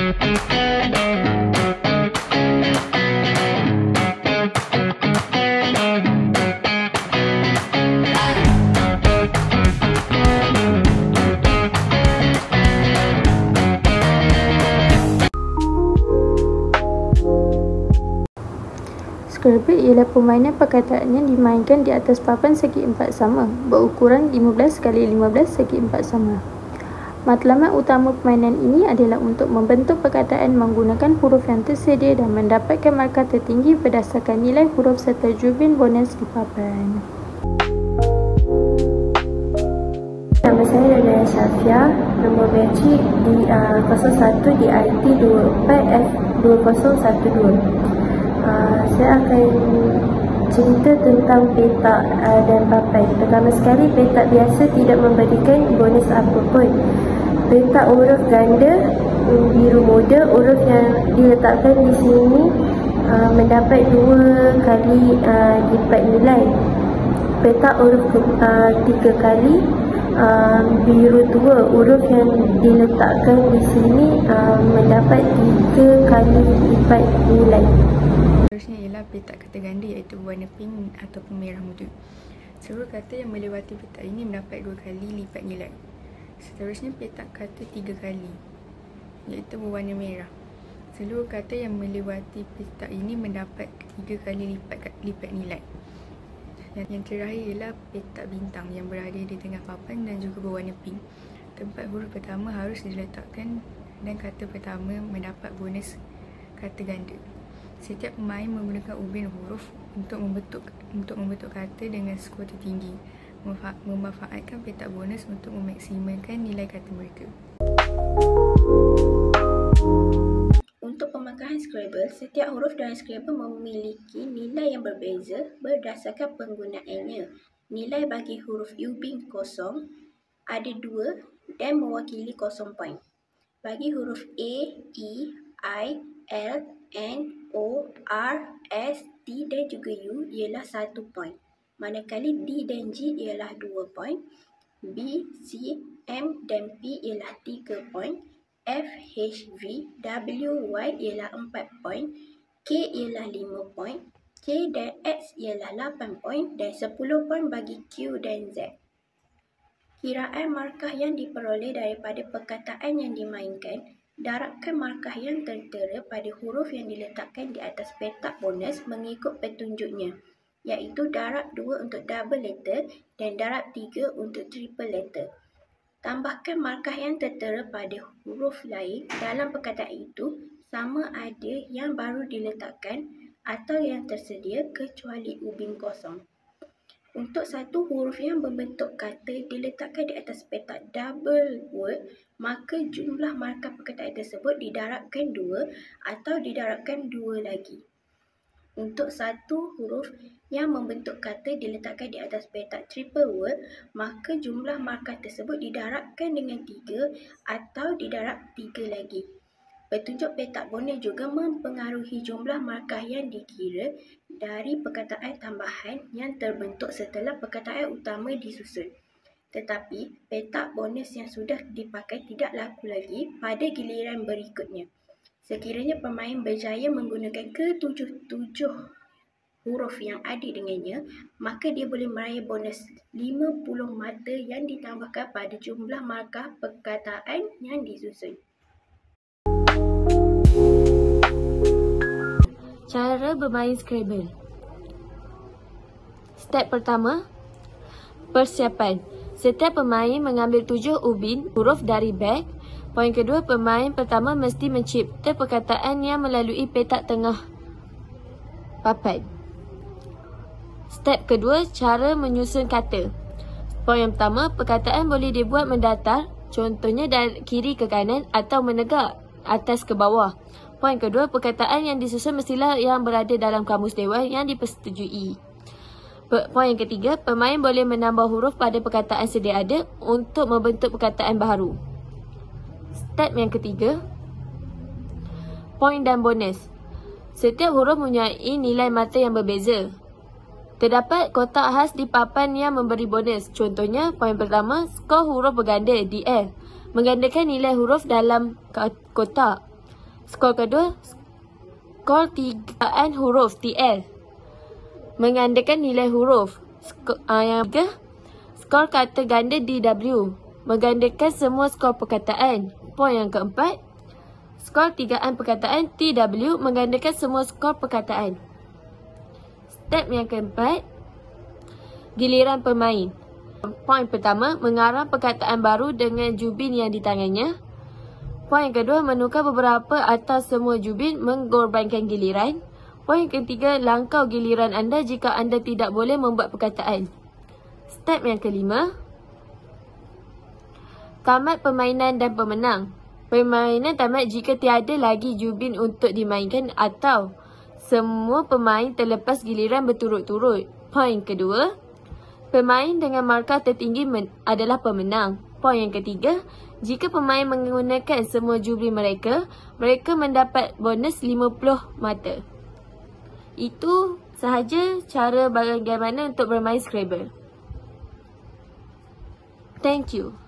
Scrabble ialah permainan perkataan yang dimainkan di atas papan segi empat sama, berukuran 15 x 15 segi empat sama. Matlamat utama permainan ini adalah untuk membentuk perkataan menggunakan huruf yang tersedia dan mendapatkan markah tertinggi berdasarkan nilai huruf serta jubin bonus di papan. Nama saya Dana Syafia, nombor bateri di 01 di IT 24F2012. Saya akan cerita tentang petak dan papan. Pertama sekali, petak biasa tidak memberikan bonus apapun. Petak huruf ganda biru muda, huruf yang diletakkan di sini mendapat 2 kali lipat nilai. Petak huruf 3 kali biru tua, huruf yang diletakkan di sini mendapat 3 kali lipat nilai. Seterusnya ialah petak kata ganda iaitu berwarna pink ataupun merah muda. Seluruh kata yang melewati petak ini mendapat 2 kali lipat nilai. Seterusnya petak kata 3 kali iaitu berwarna merah. Seluruh kata yang melewati petak ini mendapat 3 kali lipat nilai. Yang terakhir ialah petak bintang yang berada di tengah papan dan juga berwarna pink. Tempat huruf pertama harus diletakkan dan kata pertama mendapat bonus kata ganda. Setiap pemain menggunakan ubin huruf untuk membentuk kata dengan skor tertinggi, memanfaatkan petak bonus untuk memaksimalkan nilai kata mereka. Untuk pemakaian Scrabble, setiap huruf dalam Scrabble memiliki nilai yang berbeza berdasarkan penggunaannya. Nilai bagi huruf ubin kosong ada 2 dan mewakili 0 poin. Bagi huruf A, E, I, L, N, O, R, S, T dan juga U ialah 1 poin. Manakala D dan G ialah 2 poin. B, C, M dan P ialah 3 poin. F, H, V, W, Y ialah 4 poin. K ialah 5 poin. K dan X ialah 8 poin dan 10 poin bagi Q dan Z. Kiraan markah yang diperoleh daripada perkataan yang dimainkan. Darabkan markah yang tertera pada huruf yang diletakkan di atas petak bonus mengikut petunjuknya, iaitu darab 2 untuk double letter dan darab 3 untuk triple letter. Tambahkan markah yang tertera pada huruf lain dalam perkataan itu sama ada yang baru diletakkan atau yang tersedia kecuali ubin kosong. Untuk satu huruf yang membentuk kata diletakkan di atas petak double word, maka jumlah markah perkataan tersebut didarabkan 2 atau didarabkan 2 lagi. Untuk satu huruf yang membentuk kata diletakkan di atas petak triple word, maka jumlah markah tersebut didarabkan dengan 3 atau didarab 3 lagi. Petunjuk petak bonus juga mempengaruhi jumlah markah yang dikira dari perkataan tambahan yang terbentuk setelah perkataan utama disusun. Tetapi, petak bonus yang sudah dipakai tidak laku lagi pada giliran berikutnya. Sekiranya pemain berjaya menggunakan ke-7 huruf yang ada dengannya, maka dia boleh meraih bonus 50 mata yang ditambahkan pada jumlah markah perkataan yang disusun. Cara bermain Scrabble. Step pertama, persiapan. Setiap pemain mengambil 7 ubin huruf dari beg. Poin kedua, pemain pertama mesti mencipta perkataan yang melalui petak tengah papan. Step kedua, cara menyusun kata. Poin yang pertama, perkataan boleh dibuat mendatar, contohnya dari kiri ke kanan atau menegak atas ke bawah. Poin kedua, perkataan yang disusun mestilah yang berada dalam kamus dewan yang dipersetujui. Poin yang ketiga, pemain boleh menambah huruf pada perkataan sedia ada untuk membentuk perkataan baharu. Step yang ketiga, poin dan bonus. Setiap huruf mempunyai nilai mata yang berbeza. Terdapat kotak khas di papan yang memberi bonus. Contohnya, poin pertama, skor huruf berganda DF, menggandakan nilai huruf dalam kotak. Skor kedua, skor tigaan huruf TL. Menggandakan nilai huruf. Yang ketiga, skor kata ganda DW. Menggandakan semua skor perkataan. Poin yang keempat, skor tigaan perkataan TW. Menggandakan semua skor perkataan. Step yang keempat, giliran pemain. Poin pertama, mengarang perkataan baru dengan jubin yang di tangannya. Poin yang kedua, menukar beberapa atau semua jubin mengorbankan giliran. Poin yang ketiga, langkau giliran anda jika anda tidak boleh membuat perkataan. Step yang kelima, tamat permainan dan pemenang. Permainan tamat jika tiada lagi jubin untuk dimainkan atau semua pemain terlepas giliran berturut-turut. Poin kedua, pemain dengan markah tertinggi adalah pemenang. Poin yang ketiga, jika pemain menggunakan semua jubin mereka, mereka mendapat bonus 50 mata. Itu sahaja cara bagaimana untuk bermain Scrabble. Thank you.